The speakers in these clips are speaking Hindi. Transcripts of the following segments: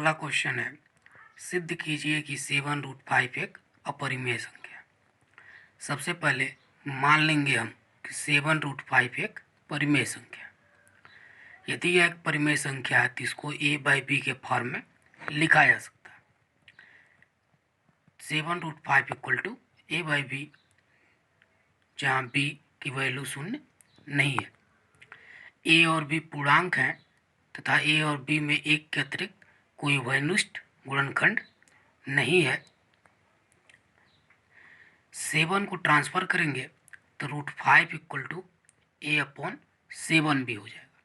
अगला क्वेश्चन है, सिद्ध कीजिए कि 7√5 एक अपरिमेय संख्या है। सबसे पहले मान लेंगे हम कि 7√5 एक परिमेय संख्या है। यदि यह एक परिमेय संख्या है तो इसको a/b के फॉर्म में लिखा जा सकता है। 7√5 इक्वल टू a/b, जहाँ b की वैल्यू 0 नहीं है। a और b पूर्णांक हैं तथा a और b में एक के अतिरिक्त कोई वैनिष्ठ गुणनखंड नहीं है। 7 को ट्रांसफर करेंगे तो √5 इक्वल टू a/7 भी हो जाएगा।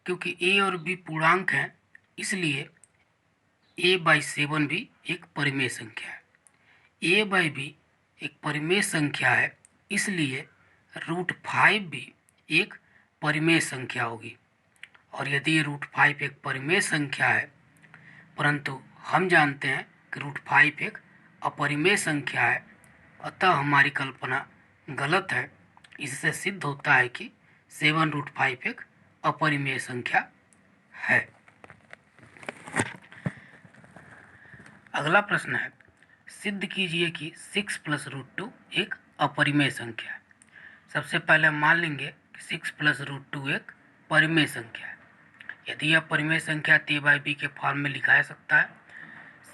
क्योंकि a और b पूर्णांक हैं इसलिए a/7 भी एक परिमेय संख्या है। a/b एक परिमेय संख्या है इसलिए √5 भी एक परिमेय संख्या होगी। और यदि √5 एक परिमेय संख्या है परंतु हम जानते हैं कि √5 एक अपरिमेय संख्या है, अतः हमारी कल्पना गलत है। इससे सिद्ध होता है कि 7√5 एक अपरिमेय संख्या है। अगला प्रश्न है, सिद्ध कीजिए कि 6 + √2 एक अपरिमेय संख्या है। सबसे पहले मान लेंगे कि 6 + √2 एक परिमेय संख्या है। यदि यह परिमेय संख्या तो a/b के फॉर्म में लिखा जा सकता है।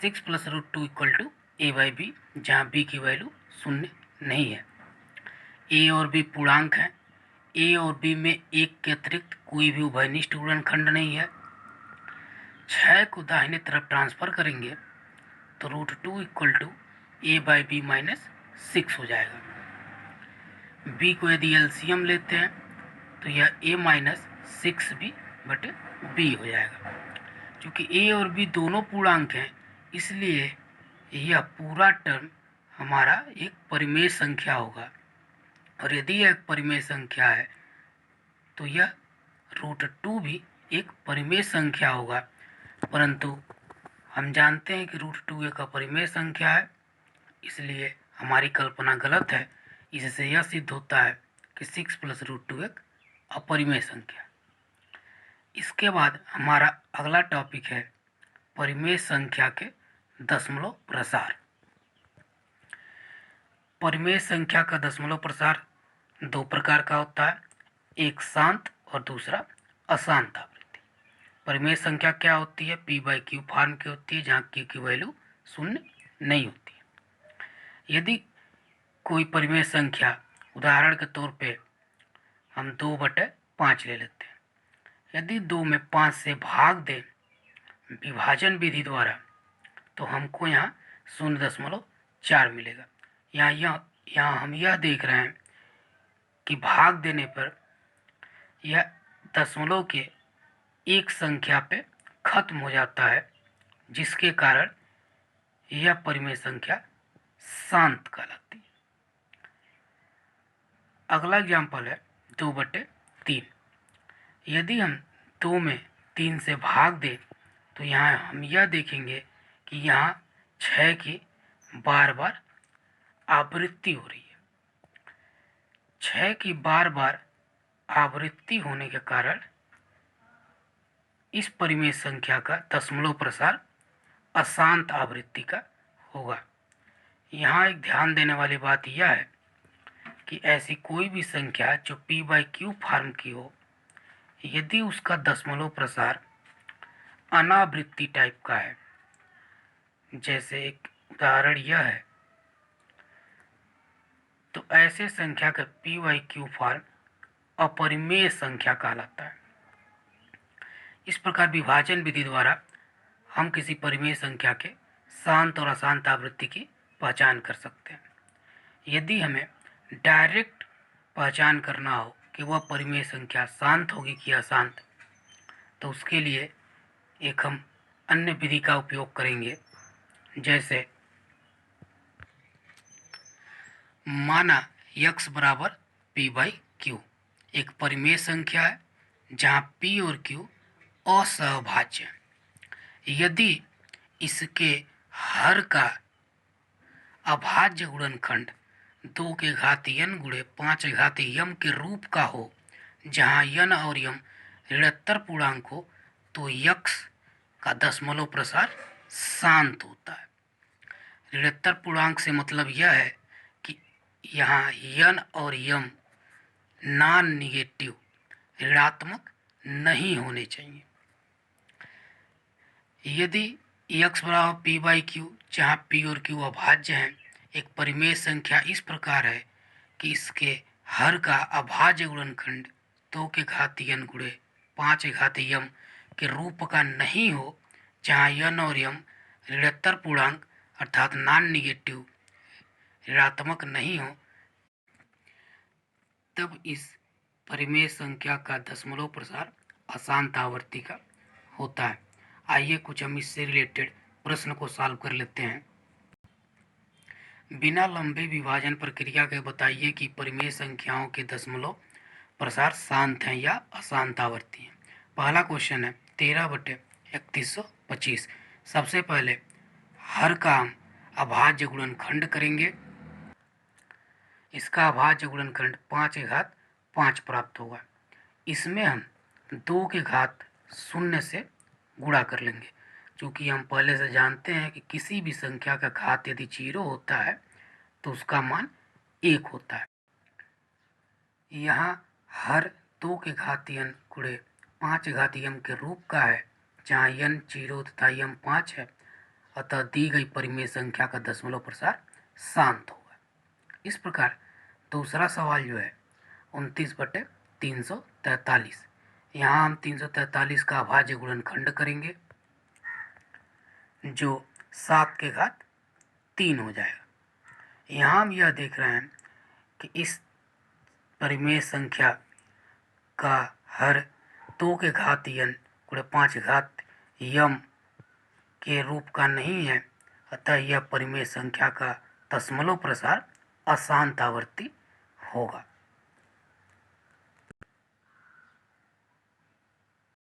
6 + √2 इक्वल टू a/b, जहाँ b की वैल्यू 0 नहीं है। a और b पूर्णांक हैं। a और b में एक के अतिरिक्त कोई भी उभयनिष्ठ गुणनखंड नहीं है। 6 को दाहिने तरफ ट्रांसफर करेंगे तो √2 इक्वल टू a/b - 6 हो जाएगा। b को यदि एलसीएम लेते हैं तो यह a - 6b/b हो जाएगा। क्योंकि a और b दोनों पूर्णांक हैं इसलिए यह पूरा टर्म हमारा एक परिमेय संख्या होगा। और यदि यह एक परिमेय संख्या है तो यह √2 भी एक परिमेय संख्या होगा। परंतु हम जानते हैं कि √2 एक अपरिमेय संख्या है, इसलिए हमारी कल्पना गलत है। इससे यह सिद्ध होता है कि 6 + √2 एक अपरिमेय संख्या। इसके बाद हमारा अगला टॉपिक है परिमेय संख्या के दशमलव प्रसार। परिमेय संख्या का दशमलव प्रसार दो प्रकार का होता है, एक शांत और दूसरा अशांत आवृत्ति। परिमेय संख्या क्या होती है? p/q फॉर्म की होती है, जहाँ q की वैल्यू 0 नहीं होती है। यदि कोई परिमेय संख्या, उदाहरण के तौर पे हम 2/5 ले लेते हैं। यदि 2 में 5 से भाग दें विभाजन विधि द्वारा तो हमको यहाँ 0.4 मिलेगा। यहाँ हम यह देख रहे हैं कि भाग देने पर यह दशमलव के एक संख्या पे खत्म हो जाता है, जिसके कारण यह परिमेय संख्या शांत कहलाती है। अगला एग्जाम्पल है 2/3। यदि हम 2 में 3 से भाग दें तो यहाँ हम यह देखेंगे कि यहाँ 6 की बार बार आवृत्ति हो रही है। 6 की बार बार आवृत्ति होने के कारण इस परिमेय संख्या का दशमलव प्रसार अशांत आवृत्ति का होगा। यहाँ एक ध्यान देने वाली बात यह है कि ऐसी कोई भी संख्या जो p/q फॉर्म की हो, यदि उसका दशमलव प्रसार अनावृत्ति टाइप का है, जैसे एक उदाहरण यह है, तो ऐसे संख्या का p/q फॉर्म अपरिमेय संख्या कहलाता है। इस प्रकार विभाजन विधि द्वारा हम किसी परिमेय संख्या के शांत और अशांत आवृत्ति की पहचान कर सकते हैं। यदि हमें डायरेक्ट पहचान करना हो कि वह परिमेय संख्या शांत होगी कि अशांत, तो उसके लिए एक हम अन्य विधि का उपयोग करेंगे। जैसे माना x बराबर p/q एक परिमेय संख्या है जहाँ p और q असहभाज्य है। यदि इसके हर का अभाज्य गुणनखंड 2n × 5m के रूप का हो, जहाँ n और m ऋणोत्तर पूर्णांक हो, तो x का दशमलव प्रसार शांत होता है। ऋणोत्तर पूर्णांक से मतलब यह है कि यहाँ यन और यम नॉन निगेटिव ऋणात्मक नहीं होने चाहिए। यदि x बराबर पी बाई क्यू, जहाँ p और q अभाज्य हैं, एक परिमेय संख्या इस प्रकार है कि इसके हर का अभाज्य गुणनखंड 2 के घात n गुणे 5 के घात m के रूप का नहीं हो, जहाँ n और m ऋणोत्तर पूर्णांक अर्थात नॉन निगेटिव ऋणात्मक नहीं हो, तब इस परिमेय संख्या का दशमलव प्रसार अशांत आवर्ती का होता है। आइए कुछ हम इससे रिलेटेड प्रश्न को सॉल्व कर लेते हैं। बिना लंबे विभाजन प्रक्रिया के बताइए कि परिमेय संख्याओं के दशमलव प्रसार शांत हैं या अशांत आवर्ती हैं। पहला क्वेश्चन है 13/3125। सबसे पहले हर का हम अभाज्य गुणनखंड करेंगे। इसका अभाज्य गुणनखंड 5 के घात 5 प्राप्त होगा। इसमें हम 2 के घात 0 से गुणा कर लेंगे, क्योंकि हम पहले से जानते हैं कि किसी भी संख्या का घात यदि 0 होता है तो उसका मान 1 होता है। यहाँ हर 2 के घात n गुणे 5 के घात m के रूप का है, जहाँ n 0 तथा m 5 है, अतः दी गई परिमेय संख्या का दशमलव प्रसार शांत होगा। इस प्रकार दूसरा सवाल जो है 29/343, यहाँ हम 343 का अभाज्य गुणनखंड करेंगे जो 7 के घात 3 हो जाएगा। यहाँ हम यह देख रहे हैं कि इस परिमेय संख्या का हर 2 के घात n गुणे 5 के घात m के रूप का नहीं है, अतः यह परिमेय संख्या का दशमलव प्रसार अशांत आवर्ती होगा।